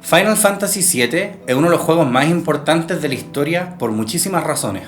Final Fantasy VII es uno de los juegos más importantes de la historia por muchísimas razones.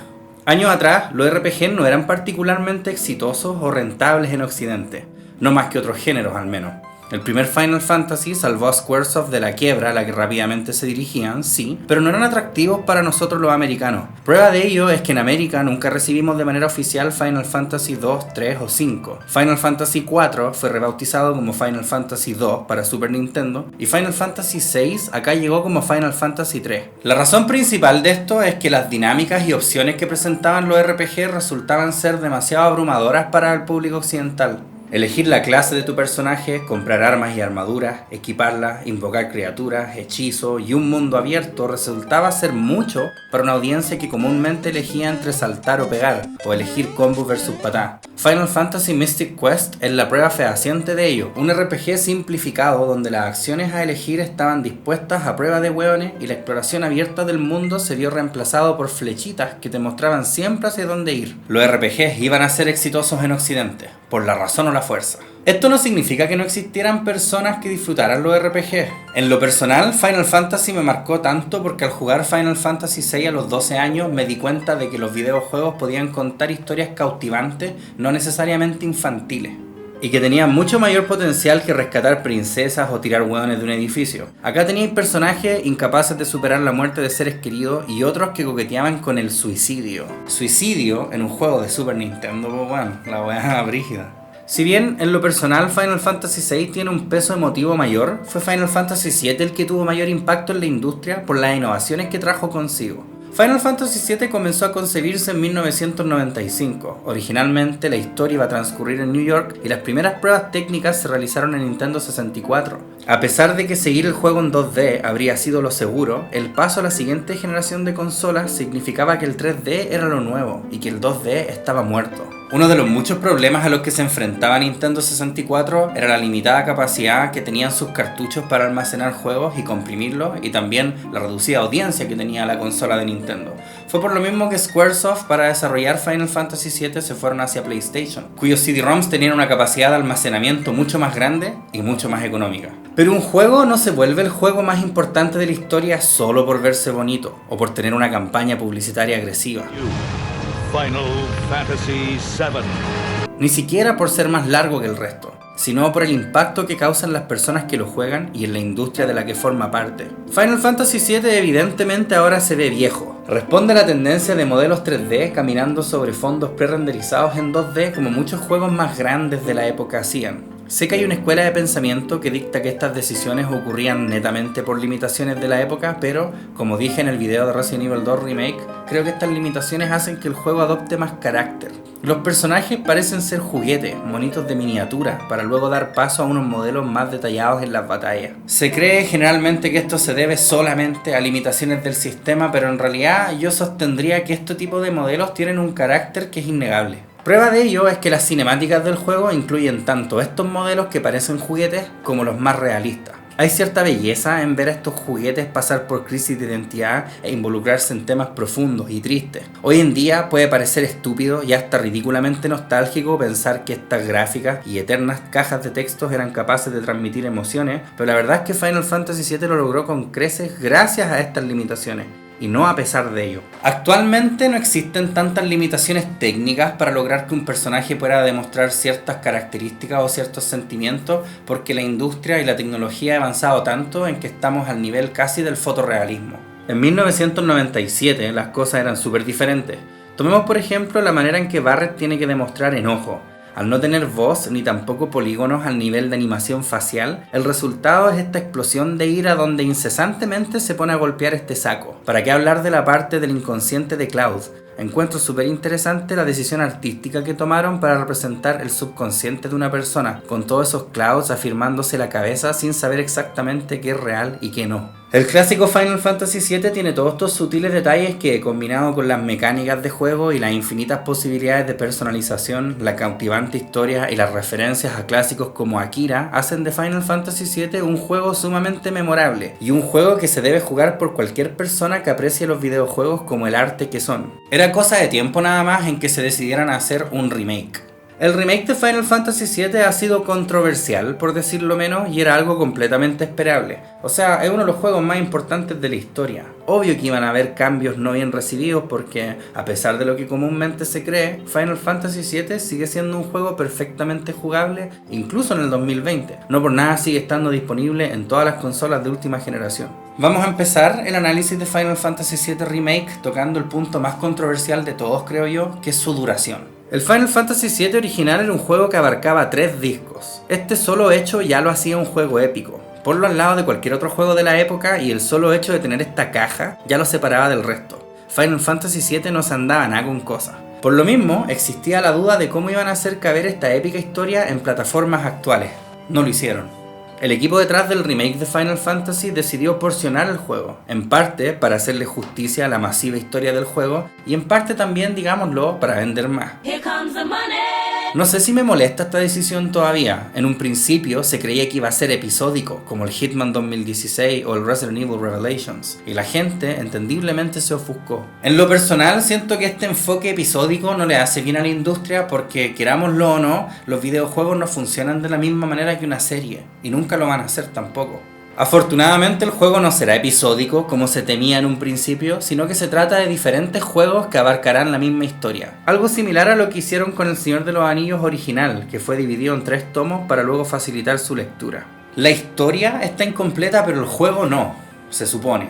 Años atrás, los RPG no eran particularmente exitosos o rentables en Occidente, no más que otros géneros al menos. El primer Final Fantasy salvó a Squaresoft de la quiebra a la que rápidamente se dirigían, sí, pero no eran atractivos para nosotros los americanos. Prueba de ello es que en América nunca recibimos de manera oficial Final Fantasy 2, 3 o 5. Final Fantasy 4 fue rebautizado como Final Fantasy 2 para Super Nintendo y Final Fantasy 6 acá llegó como Final Fantasy 3. La razón principal de esto es que las dinámicas y opciones que presentaban los RPG resultaban ser demasiado abrumadoras para el público occidental. Elegir la clase de tu personaje, comprar armas y armaduras, equiparlas, invocar criaturas, hechizos y un mundo abierto resultaba ser mucho para una audiencia que comúnmente elegía entre saltar o pegar, o elegir combo versus patá. Final Fantasy Mystic Quest es la prueba fehaciente de ello, un RPG simplificado donde las acciones a elegir estaban dispuestas a prueba de hueones y la exploración abierta del mundo se vio reemplazado por flechitas que te mostraban siempre hacia dónde ir. Los RPGs iban a ser exitosos en Occidente, por la razón o la fuerza. Esto no significa que no existieran personas que disfrutaran los RPG. En lo personal, Final Fantasy me marcó tanto porque al jugar Final Fantasy VI a los 12 años me di cuenta de que los videojuegos podían contar historias cautivantes, no necesariamente infantiles, y que tenían mucho mayor potencial que rescatar princesas o tirar hueones de un edificio. Acá teníais personajes incapaces de superar la muerte de seres queridos y otros que coqueteaban con el suicidio. Suicidio en un juego de Super Nintendo, pues bueno, la hueá brígida. Si bien en lo personal Final Fantasy VI tiene un peso emotivo mayor, fue Final Fantasy VII el que tuvo mayor impacto en la industria por las innovaciones que trajo consigo. Final Fantasy VII comenzó a concebirse en 1995. Originalmente la historia iba a transcurrir en New York y las primeras pruebas técnicas se realizaron en Nintendo 64. A pesar de que seguir el juego en 2D habría sido lo seguro, el paso a la siguiente generación de consolas significaba que el 3D era lo nuevo y que el 2D estaba muerto. Uno de los muchos problemas a los que se enfrentaba Nintendo 64 era la limitada capacidad que tenían sus cartuchos para almacenar juegos y comprimirlos, y también la reducida audiencia que tenía la consola de Nintendo. Fue por lo mismo que Squaresoft, para desarrollar Final Fantasy VII, se fueron hacia PlayStation, cuyos CD-ROMs tenían una capacidad de almacenamiento mucho más grande y mucho más económica. Pero un juego no se vuelve el juego más importante de la historia solo por verse bonito o por tener una campaña publicitaria agresiva. Final Fantasy VII. Ni siquiera por ser más largo que el resto, sino por el impacto que causan las personas que lo juegan y en la industria de la que forma parte. Final Fantasy VII evidentemente ahora se ve viejo. Responde a la tendencia de modelos 3D caminando sobre fondos pre-renderizados en 2D como muchos juegos más grandes de la época hacían. Sé que hay una escuela de pensamiento que dicta que estas decisiones ocurrían netamente por limitaciones de la época, pero, como dije en el video de Resident Evil 2 Remake, creo que estas limitaciones hacen que el juego adopte más carácter. Los personajes parecen ser juguetes, monitos de miniatura, para luego dar paso a unos modelos más detallados en las batallas. Se cree generalmente que esto se debe solamente a limitaciones del sistema, pero en realidad yo sostendría que este tipo de modelos tienen un carácter que es innegable. Prueba de ello es que las cinemáticas del juego incluyen tanto estos modelos que parecen juguetes como los más realistas. Hay cierta belleza en ver a estos juguetes pasar por crisis de identidad e involucrarse en temas profundos y tristes. Hoy en día puede parecer estúpido y hasta ridículamente nostálgico pensar que estas gráficas y eternas cajas de textos eran capaces de transmitir emociones, pero la verdad es que Final Fantasy VII lo logró con creces gracias a estas limitaciones, y no a pesar de ello. Actualmente no existen tantas limitaciones técnicas para lograr que un personaje pueda demostrar ciertas características o ciertos sentimientos, porque la industria y la tecnología ha avanzado tanto en que estamos al nivel casi del fotorrealismo. En 1997 las cosas eran súper diferentes. Tomemos por ejemplo la manera en que Barret tiene que demostrar enojo. Al no tener voz ni tampoco polígonos al nivel de animación facial, el resultado es esta explosión de ira donde incesantemente se pone a golpear este saco. ¿Para qué hablar de la parte del inconsciente de Cloud? Encuentro súper interesante la decisión artística que tomaron para representar el subconsciente de una persona, con todos esos Clouds afirmándose la cabeza sin saber exactamente qué es real y qué no. El clásico Final Fantasy VII tiene todos estos sutiles detalles que, combinado con las mecánicas de juego y las infinitas posibilidades de personalización, la cautivante historia y las referencias a clásicos como Akira, hacen de Final Fantasy VII un juego sumamente memorable y un juego que se debe jugar por cualquier persona que aprecie los videojuegos como el arte que son. Era cosa de tiempo nada más en que se decidieran a hacer un remake. El remake de Final Fantasy VII ha sido controversial, por decirlo menos, y era algo completamente esperable. O sea, es uno de los juegos más importantes de la historia. Obvio que iban a haber cambios no bien recibidos porque, a pesar de lo que comúnmente se cree, Final Fantasy VII sigue siendo un juego perfectamente jugable, incluso en el 2020. No por nada sigue estando disponible en todas las consolas de última generación. Vamos a empezar el análisis de Final Fantasy VII Remake tocando el punto más controversial de todos, creo yo, que es su duración. El Final Fantasy VII original era un juego que abarcaba 3 discos. Este solo hecho ya lo hacía un juego épico. Ponlo al lado de cualquier otro juego de la época y el solo hecho de tener esta caja ya lo separaba del resto. Final Fantasy VII no se andaba nada con cosas. Por lo mismo, existía la duda de cómo iban a hacer caber esta épica historia en plataformas actuales. No lo hicieron. El equipo detrás del remake de Final Fantasy decidió porcionar el juego, en parte para hacerle justicia a la masiva historia del juego y en parte también, digámoslo, para vender más. No sé si me molesta esta decisión todavía. En un principio se creía que iba a ser episódico, como el Hitman 2016 o el Resident Evil Revelations, y la gente entendiblemente se ofuscó. En lo personal siento que este enfoque episódico no le hace bien a la industria porque, querámoslo o no, los videojuegos no funcionan de la misma manera que una serie, y nunca lo van a hacer tampoco. Afortunadamente el juego no será episódico como se temía en un principio, sino que se trata de diferentes juegos que abarcarán la misma historia. Algo similar a lo que hicieron con El Señor de los Anillos original, que fue dividido en 3 tomos para luego facilitar su lectura. La historia está incompleta pero el juego no, se supone.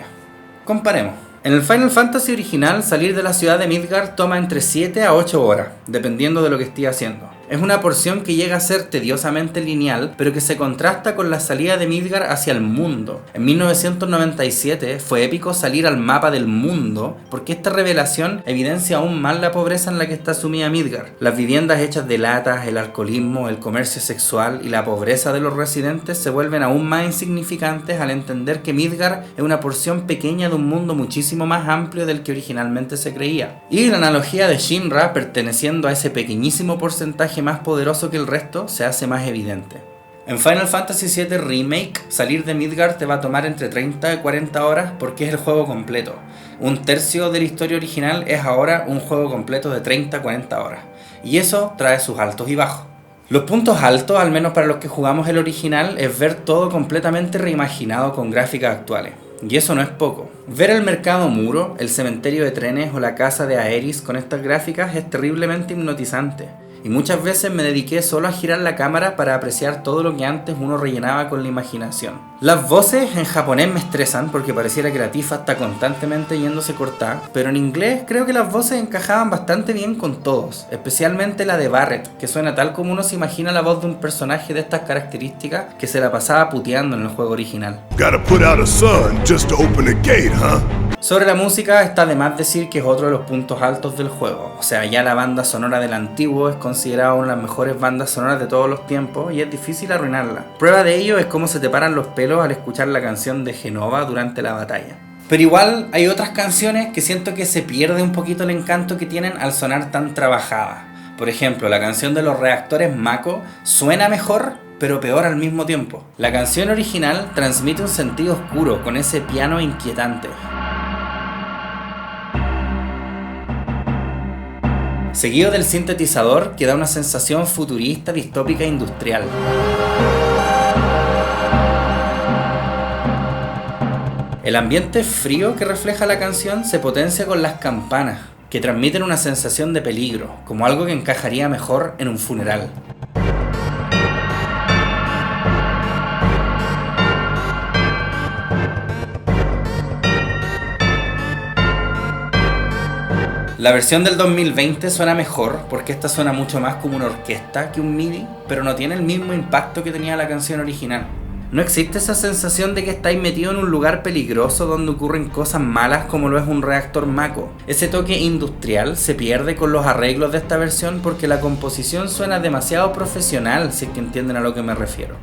Comparemos. En el Final Fantasy original, salir de la ciudad de Midgard toma entre 7 a 8 horas, dependiendo de lo que esté haciendo. Es una porción que llega a ser tediosamente lineal, pero que se contrasta con la salida de Midgard hacia el mundo. En 1997 fue épico salir al mapa del mundo, porque esta revelación evidencia aún más la pobreza en la que está sumida Midgard. Las viviendas hechas de latas, el alcoholismo, el comercio sexual y la pobreza de los residentes se vuelven aún más insignificantes al entender que Midgard es una porción pequeña de un mundo muchísimo más amplio del que originalmente se creía. Y la analogía de Shinra perteneciendo a ese pequeñísimo porcentaje más poderoso que el resto se hace más evidente. En Final Fantasy VII Remake, salir de Midgard te va a tomar entre 30 y 40 horas porque es el juego completo. Un tercio de la historia original es ahora un juego completo de 30 a 40 horas. Y eso trae sus altos y bajos. Los puntos altos, al menos para los que jugamos el original, es ver todo completamente reimaginado con gráficas actuales. Y eso no es poco. Ver el mercado muro, el cementerio de trenes o la casa de Aeris con estas gráficas es terriblemente hipnotizante. Y muchas veces me dediqué solo a girar la cámara para apreciar todo lo que antes uno rellenaba con la imaginación. Las voces en japonés me estresan porque pareciera que la tifa está constantemente yéndose cortada, pero en inglés creo que las voces encajaban bastante bien con todos, especialmente la de Barret, que suena tal como uno se imagina la voz de un personaje de estas características que se la pasaba puteando en el juego original. Gotta put out a sun just to open a gate, huh? Sobre la música está de más decir que es otro de los puntos altos del juego. O sea, ya la banda sonora del antiguo es considerada una de las mejores bandas sonoras de todos los tiempos y es difícil arruinarla. Prueba de ello es cómo se te paran los pelos al escuchar la canción de Genova durante la batalla. Pero igual hay otras canciones que siento que se pierde un poquito el encanto que tienen al sonar tan trabajadas. Por ejemplo, la canción de los reactores Mako suena mejor, pero peor al mismo tiempo. La canción original transmite un sentido oscuro con ese piano inquietante. Seguido del sintetizador que da una sensación futurista, distópica e industrial. El ambiente frío que refleja la canción se potencia con las campanas, que transmiten una sensación de peligro, como algo que encajaría mejor en un funeral. La versión del 2020 suena mejor porque esta suena mucho más como una orquesta que un MIDI, pero no tiene el mismo impacto que tenía la canción original. No existe esa sensación de que estáis metido en un lugar peligroso donde ocurren cosas malas como lo es un reactor Mako. Ese toque industrial se pierde con los arreglos de esta versión porque la composición suena demasiado profesional, si es que entienden a lo que me refiero.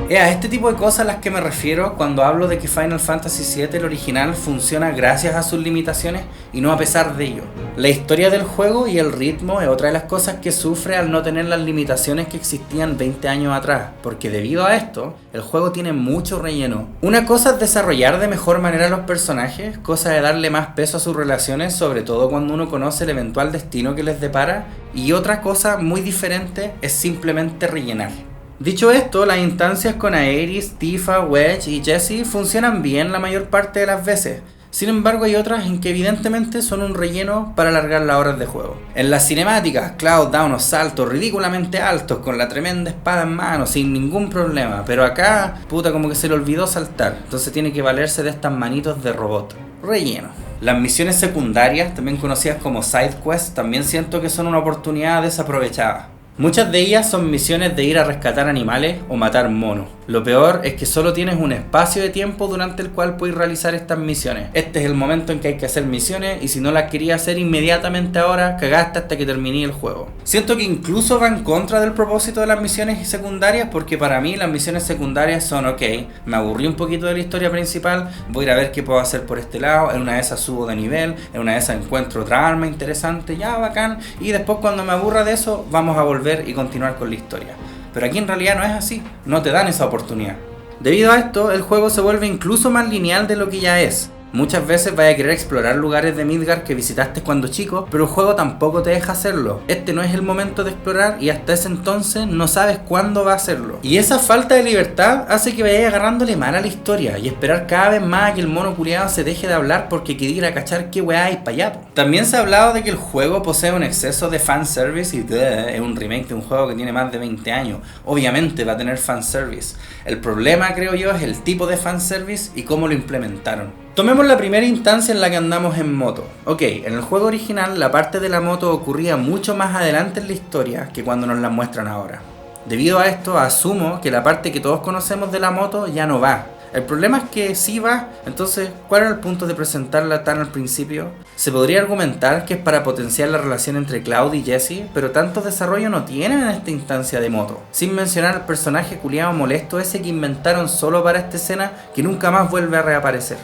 Es a este tipo de cosas a las que me refiero cuando hablo de que Final Fantasy VII, el original, funciona gracias a sus limitaciones y no a pesar de ello. La historia del juego y el ritmo es otra de las cosas que sufre al no tener las limitaciones que existían 20 años atrás, porque debido a esto, el juego tiene mucho relleno. Una cosa es desarrollar de mejor manera a los personajes, cosa de darle más peso a sus relaciones, sobre todo cuando uno conoce el eventual destino que les depara, y otra cosa muy diferente es simplemente rellenar. Dicho esto, las instancias con Aeris, Tifa, Wedge y Jessie funcionan bien la mayor parte de las veces. Sin embargo, hay otras en que evidentemente son un relleno para alargar las horas de juego. En las cinemáticas, Cloud da unos saltos ridículamente altos con la tremenda espada en mano sin ningún problema, pero acá, puta, como que se le olvidó saltar, entonces tiene que valerse de estas manitos de robot. Relleno. Las misiones secundarias, también conocidas como side quests, también siento que son una oportunidad desaprovechada. Muchas de ellas son misiones de ir a rescatar animales o matar monos. Lo peor es que solo tienes un espacio de tiempo durante el cual puedes realizar estas misiones. Este es el momento en que hay que hacer misiones y si no las querías hacer inmediatamente ahora, cagaste hasta que terminé el juego. Siento que incluso va en contra del propósito de las misiones secundarias porque para mí las misiones secundarias son ok, me aburrí un poquito de la historia principal, voy a ir a ver qué puedo hacer por este lado, en una de esas subo de nivel, en una de esas encuentro otra arma interesante, ya bacán, y después cuando me aburra de eso vamos a volver y continuar con la historia. Pero aquí en realidad no es así, no te dan esa oportunidad. Debido a esto, el juego se vuelve incluso más lineal de lo que ya es. Muchas veces vas a querer explorar lugares de Midgar que visitaste cuando chico, pero el juego tampoco te deja hacerlo. Este no es el momento de explorar y hasta ese entonces no sabes cuándo va a hacerlo. Y esa falta de libertad hace que vayas agarrándole mal a la historia y esperar cada vez más a que el mono culiado se deje de hablar porque quiere ir a cachar qué weá hay para allá. También se ha hablado de que el juego posee un exceso de fanservice y es un remake de un juego que tiene más de 20 años. Obviamente va a tener fanservice. El problema, creo yo, es el tipo de fanservice y cómo lo implementaron. Tomemos la primera instancia en la que andamos en moto. Ok, en el juego original la parte de la moto ocurría mucho más adelante en la historia que cuando nos la muestran ahora. Debido a esto asumo que la parte que todos conocemos de la moto ya no va. El problema es que sí va, entonces ¿cuál era el punto de presentarla tan al principio? Se podría argumentar que es para potenciar la relación entre Cloud y Jessie, pero tanto desarrollo no tienen en esta instancia de moto. Sin mencionar al personaje culiado molesto ese que inventaron solo para esta escena que nunca más vuelve a reaparecer.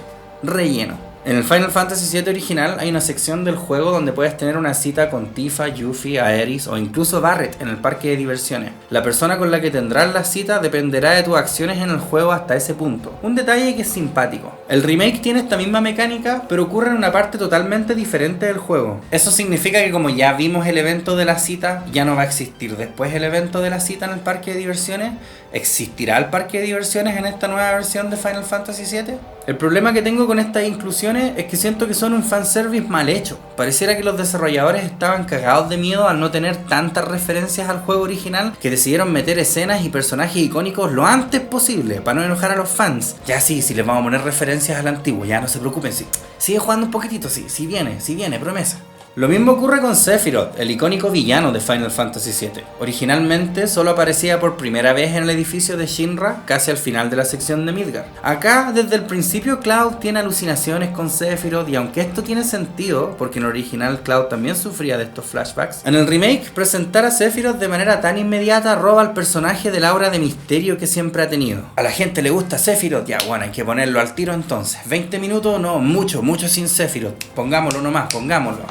Relleno. En el Final Fantasy VII original hay una sección del juego donde puedes tener una cita con Tifa, Yuffie, Aeris o incluso Barret en el parque de diversiones. La persona con la que tendrás la cita dependerá de tus acciones en el juego hasta ese punto. Un detalle que es simpático. El remake tiene esta misma mecánica, pero ocurre en una parte totalmente diferente del juego. Eso significa que como ya vimos el evento de la cita, ya no va a existir después el evento de la cita en el parque de diversiones. ¿Existirá el parque de diversiones en esta nueva versión de Final Fantasy VII? El problema que tengo con estas inclusiones es que siento que son un fanservice mal hecho. Pareciera que los desarrolladores estaban cagados de miedo al no tener tantas referencias al juego original que decidieron meter escenas y personajes icónicos lo antes posible para no enojar a los fans. Ya sí, si les vamos a poner referencias al antiguo, ya no se preocupen, sí. Sigue jugando un poquitito, sí viene, promesa. Lo mismo ocurre con Sephiroth, el icónico villano de Final Fantasy VII. Originalmente solo aparecía por primera vez en el edificio de Shinra, casi al final de la sección de Midgar. Acá, desde el principio, Cloud tiene alucinaciones con Sephiroth y aunque esto tiene sentido, porque en el original Cloud también sufría de estos flashbacks, en el remake, presentar a Sephiroth de manera tan inmediata roba al personaje del aura de misterio que siempre ha tenido. A la gente le gusta Sephiroth, ya bueno, hay que ponerlo al tiro entonces. 20 minutos, no, mucho sin Sephiroth. Pongámoslo nomás, pongámoslo.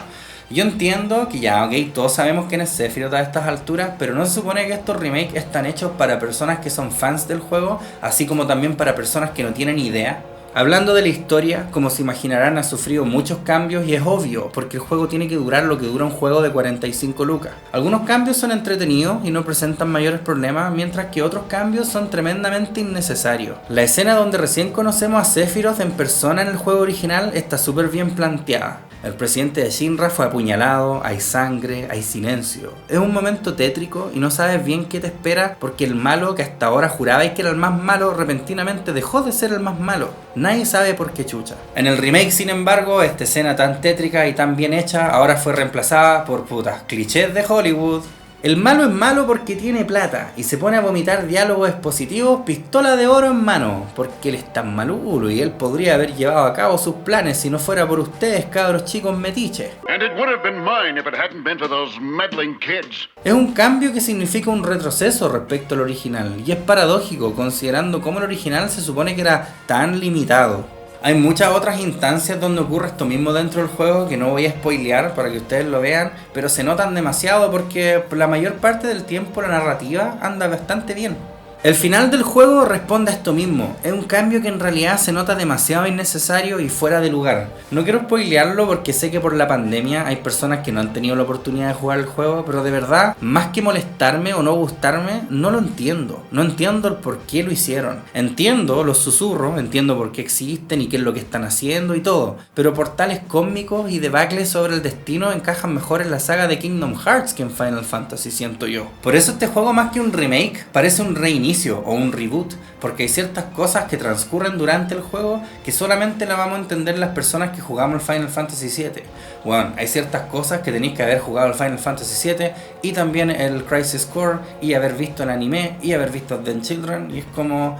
Yo entiendo que ya, ok, todos sabemos quién es Sephiroth a estas alturas, pero no se supone que estos remakes están hechos para personas que son fans del juego, así como también para personas que no tienen idea. Hablando de la historia, como se imaginarán, ha sufrido muchos cambios y es obvio, porque el juego tiene que durar lo que dura un juego de 45 lucas. Algunos cambios son entretenidos y no presentan mayores problemas, mientras que otros cambios son tremendamente innecesarios. La escena donde recién conocemos a Sephiroth en persona en el juego original está súper bien planteada. El presidente de Shinra fue apuñalado, hay sangre, hay silencio. Es un momento tétrico y no sabes bien qué te espera porque el malo que hasta ahora jurabais que era el más malo repentinamente dejó de ser el más malo. Nadie sabe por qué chucha. En el remake, sin embargo, esta escena tan tétrica y tan bien hecha ahora fue reemplazada por putas clichés de Hollywood. El malo es malo porque tiene plata y se pone a vomitar diálogos expositivos pistola de oro en mano, porque él es tan malulo y él podría haber llevado a cabo sus planes si no fuera por ustedes, cabros chicos metiches. And it would have been mine if it hadn't been for those meddling kids. Es un cambio que significa un retroceso respecto al original, y es paradójico considerando cómo el original se supone que era tan limitado. Hay muchas otras instancias donde ocurre esto mismo dentro del juego que no voy a spoilear para que ustedes lo vean, pero se notan demasiado porque por la mayor parte del tiempo la narrativa anda bastante bien. El final del juego responde a esto mismo, es un cambio que en realidad se nota demasiado innecesario y fuera de lugar. No quiero spoilearlo porque sé que por la pandemia hay personas que no han tenido la oportunidad de jugar el juego, pero de verdad, más que molestarme o no gustarme, no lo entiendo. No entiendo el por qué lo hicieron. Entiendo los susurros, entiendo por qué existen y qué es lo que están haciendo y todo, pero portales cósmicos y debacles sobre el destino encajan mejor en la saga de Kingdom Hearts que en Final Fantasy, siento yo. Por eso este juego, más que un remake, parece un reinicio o un reboot, porque hay ciertas cosas que transcurren durante el juego que solamente las vamos a entender las personas que jugamos el Final Fantasy VII. Bueno, hay ciertas cosas que tenéis que haber jugado el Final Fantasy VII y también el Crisis Core y haber visto el anime y haber visto The Children, y es como,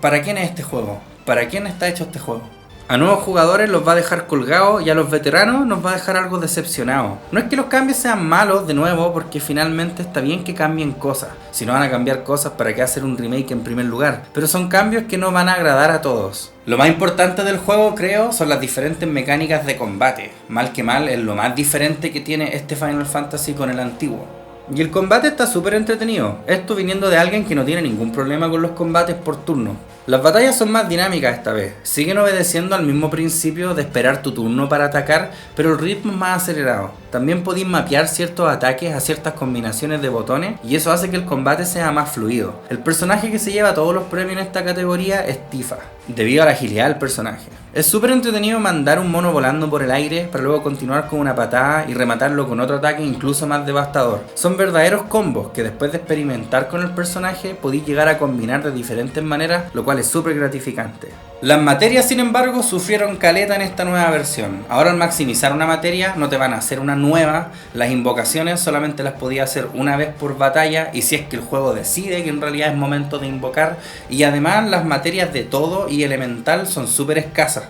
¿para quién es este juego? ¿Para quién está hecho este juego? A nuevos jugadores los va a dejar colgados y a los veteranos nos va a dejar algo decepcionados. No es que los cambios sean malos de nuevo, porque finalmente está bien que cambien cosas. Si no van a cambiar cosas, ¿para qué hacer un remake en primer lugar? Pero son cambios que no van a agradar a todos. Lo más importante del juego, creo, son las diferentes mecánicas de combate. Mal que mal, es lo más diferente que tiene este Final Fantasy con el antiguo. Y el combate está súper entretenido, esto viniendo de alguien que no tiene ningún problema con los combates por turno. Las batallas son más dinámicas esta vez, siguen obedeciendo al mismo principio de esperar tu turno para atacar, pero el ritmo es más acelerado. También podéis mapear ciertos ataques a ciertas combinaciones de botones y eso hace que el combate sea más fluido. El personaje que se lleva todos los premios en esta categoría es Tifa, debido a la agilidad del personaje. Es súper entretenido mandar un mono volando por el aire para luego continuar con una patada y rematarlo con otro ataque incluso más devastador. Son verdaderos combos que después de experimentar con el personaje podéis llegar a combinar de diferentes maneras, lo cual es súper gratificante. Las materias, sin embargo, sufrieron caleta en esta nueva versión. Ahora al maximizar una materia no te van a hacer una nueva, las invocaciones solamente las podías hacer una vez por batalla y si es que el juego decide que en realidad es momento de invocar, y además las materias de todo y elemental son súper escasas,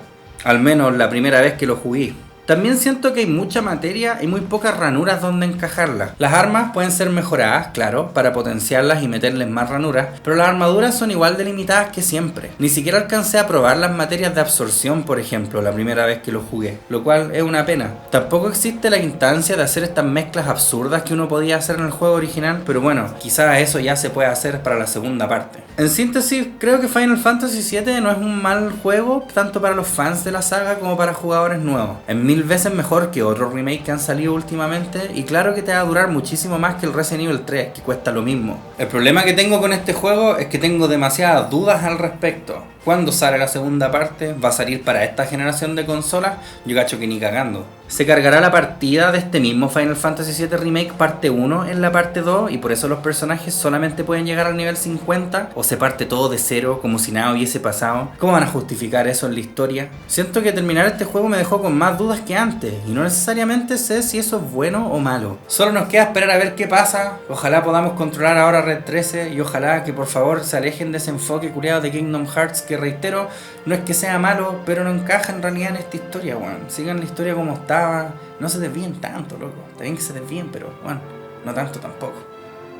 al menos la primera vez que lo jugué. También siento que hay mucha materia y muy pocas ranuras donde encajarlas. Las armas pueden ser mejoradas, claro, para potenciarlas y meterles más ranuras, pero las armaduras son igual de limitadas que siempre. Ni siquiera alcancé a probar las materias de absorción, por ejemplo, la primera vez que lo jugué, lo cual es una pena. Tampoco existe la instancia de hacer estas mezclas absurdas que uno podía hacer en el juego original, pero bueno, quizás eso ya se puede hacer para la segunda parte. En síntesis, creo que Final Fantasy VII no es un mal juego, tanto para los fans de la saga como para jugadores nuevos. Es mil veces mejor que otros remakes que han salido últimamente, y claro que te va a durar muchísimo más que el Resident Evil 3, que cuesta lo mismo. El problema que tengo con este juego es que tengo demasiadas dudas al respecto. ¿Cuándo sale la segunda parte? ¿Va a salir para esta generación de consolas? Yo cacho que ni cagando. Se cargará la partida de este mismo Final Fantasy VII Remake parte 1 en la parte 2 y por eso los personajes solamente pueden llegar al nivel 50, o se parte todo de cero como si nada hubiese pasado. ¿Cómo van a justificar eso en la historia? Siento que terminar este juego me dejó con más dudas que antes y no necesariamente sé si eso es bueno o malo. Solo nos queda esperar a ver qué pasa. Ojalá podamos controlar ahora Red 13 y ojalá que por favor se alejen de ese enfoque culiado de Kingdom Hearts que, reitero, no es que sea malo, pero no encaja en realidad en esta historia, weón. Sigan la historia como estaba, no se desvíen tanto, loco. Está bien que se desvíen, pero bueno, no tanto tampoco.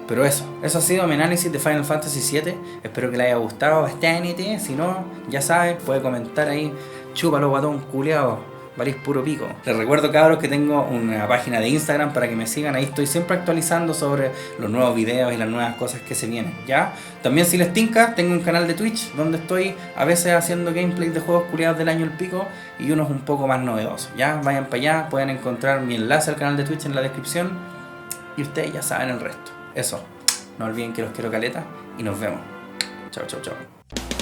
Pero eso ha sido mi análisis de Final Fantasy VII. Espero que les haya gustado bastante. Si no, ya sabes, puede comentar ahí. Chúpalo, guatón culiao. Valís puro pico. Les recuerdo, cabros, que tengo una página de Instagram para que me sigan. Ahí estoy siempre actualizando sobre los nuevos videos y las nuevas cosas que se vienen, ¿ya? También, si les tinca, tengo un canal de Twitch donde estoy a veces haciendo gameplays de juegos culiados del año el pico y unos un poco más novedosos, ¿ya? Vayan para allá, pueden encontrar mi enlace al canal de Twitch en la descripción y ustedes ya saben el resto. Eso, no olviden que los quiero caleta y nos vemos. Chao, chao, chao.